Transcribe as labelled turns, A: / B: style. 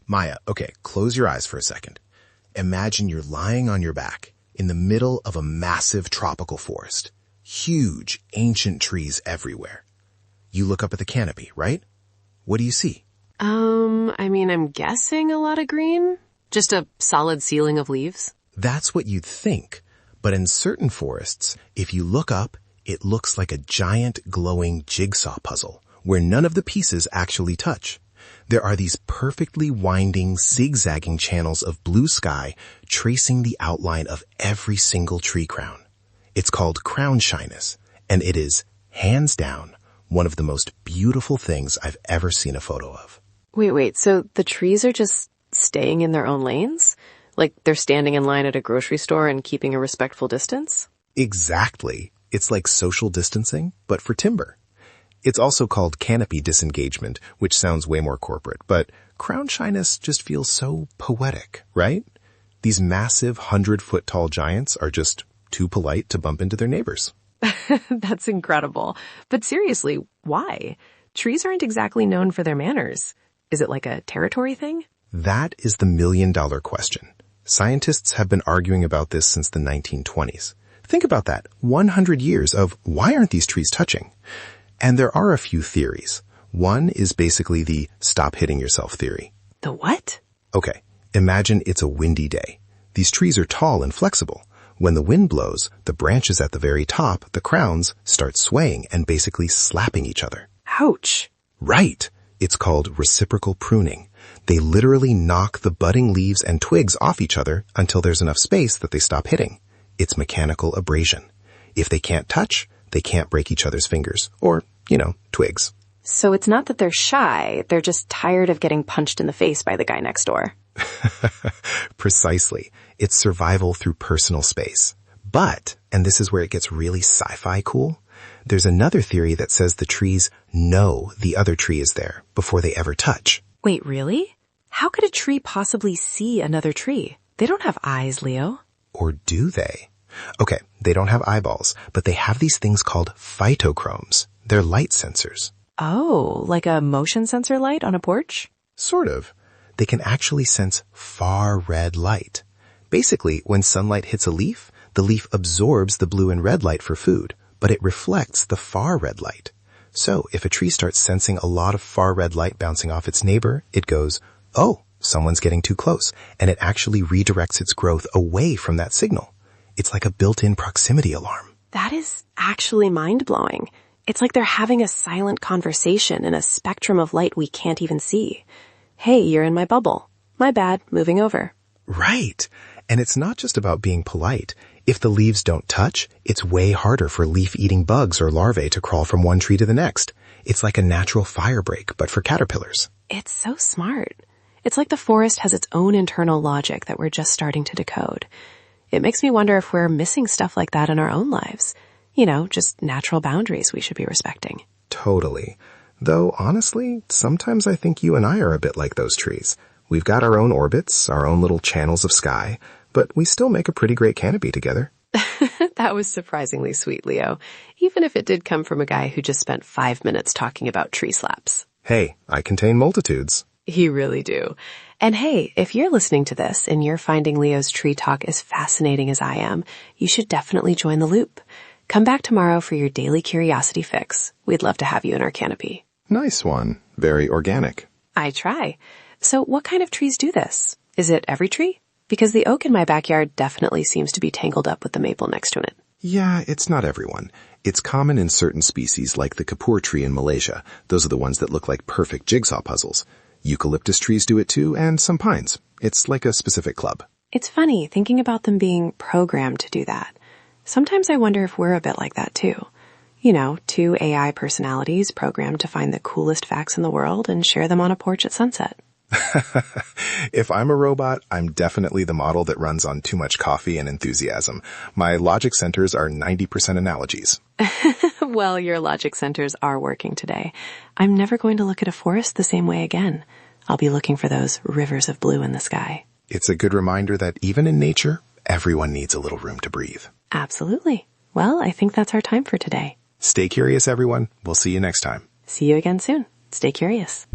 A: Maya, okay, close your eyes for a second. Imagine you're lying on your back in the middle of a massive tropical forest. Huge, ancient trees everywhere. You look up at the canopy, right? What do you see?
B: I'm guessing a lot of green? Just a solid ceiling of leaves?
A: That's what you'd think. But in certain forests, if you look up, it looks like a giant glowing jigsaw puzzle where none of the pieces actually touch. There are these perfectly winding, zigzagging channels of blue sky tracing the outline of every single tree crown. It's called crown shyness, and it is, hands down, one of the most beautiful things I've ever seen a photo of.
B: Wait, so the trees are just staying in their own lanes? Like they're standing in line at a grocery store and keeping a respectful distance?
A: Exactly. It's like social distancing, but for timber. It's also called canopy disengagement, which sounds way more corporate, but crown shyness just feels so poetic, right? These massive 100-foot-tall giants are just too polite to bump into their neighbors.
B: That's incredible. But seriously, why? Trees aren't exactly known for their manners. Is it like a territory thing?
A: That is the million-dollar question. Scientists have been arguing about this since the 1920s. Think about that. 100 years of why aren't these trees touching? And there are a few theories. One is basically the stop hitting yourself theory.
B: The what?
A: Okay, imagine it's a windy day. These trees are tall and flexible. When the wind blows, the branches at the very top, the crowns, start swaying and basically slapping each other.
B: Ouch.
A: Right. It's called reciprocal pruning. They literally knock the budding leaves and twigs off each other until there's enough space that they stop hitting. It's mechanical abrasion. If they can't touch, they can't break each other's fingers or, twigs.
B: So it's not that they're shy, they're just tired of getting punched in the face by the guy next door.
A: Precisely. It's survival through personal space. But, and this is where it gets really sci-fi cool, there's another theory that says the trees know the other tree is there before they ever touch.
B: Wait, really? How could a tree possibly see another tree? They don't have eyes, Leo.
A: Or do they? Okay, they don't have eyeballs, but they have these things called phytochromes. They're light sensors.
B: Oh, like a motion sensor light on a porch?
A: Sort of. They can actually sense far red light. Basically, when sunlight hits a leaf, the leaf absorbs the blue and red light for food, but it reflects the far red light. So if a tree starts sensing a lot of far red light bouncing off its neighbor, it goes, oh, someone's getting too close, and it actually redirects its growth away from that signal. It's like a built-in proximity alarm.
B: That is actually mind-blowing. It's like they're having a silent conversation in a spectrum of light we can't even see. Hey, you're in my bubble. My bad, moving over.
A: Right. And it's not just about being polite. If the leaves don't touch, it's way harder for leaf-eating bugs or larvae to crawl from one tree to the next. It's like a natural fire break, but for caterpillars.
B: It's so smart. It's like the forest has its own internal logic that we're just starting to decode. It makes me wonder if we're missing stuff like that in our own lives. Just natural boundaries we should be respecting.
A: Totally. Though, honestly, sometimes I think you and I are a bit like those trees. We've got our own orbits, our own little channels of sky, but we still make a pretty great canopy together.
B: That was surprisingly sweet, Leo, even if it did come from a guy who just spent 5 minutes talking about tree slaps.
A: Hey, I contain multitudes.
B: You really do. And hey, if you're listening to this and you're finding Leo's tree talk as fascinating as I am, you should definitely join the loop. Come back tomorrow for your daily curiosity fix. We'd love to have you in our canopy.
A: Nice one. Very organic.
B: I try. So what kind of trees do this? Is it every tree? Because the oak in my backyard definitely seems to be tangled up with the maple next to it.
A: Yeah, it's not everyone. It's common in certain species like the kapur tree in Malaysia. Those are the ones that look like perfect jigsaw puzzles. Eucalyptus trees do it too, and some pines. It's like a specific club.
B: It's funny thinking about them being programmed to do that. Sometimes I wonder if we're a bit like that too. 2 AI personalities programmed to find the coolest facts in the world and share them on a porch at sunset.
A: If I'm a robot, I'm definitely the model that runs on too much coffee and enthusiasm. My logic centers are 90% analogies.
B: Well, your logic centers are working today. I'm never going to look at a forest the same way again. I'll be looking for those rivers of blue in the sky.
A: It's a good reminder that even in nature, everyone needs a little room to breathe.
B: Absolutely. Well, I think that's our time for today.
A: Stay curious, everyone. We'll see you next time.
B: See you again soon. Stay curious.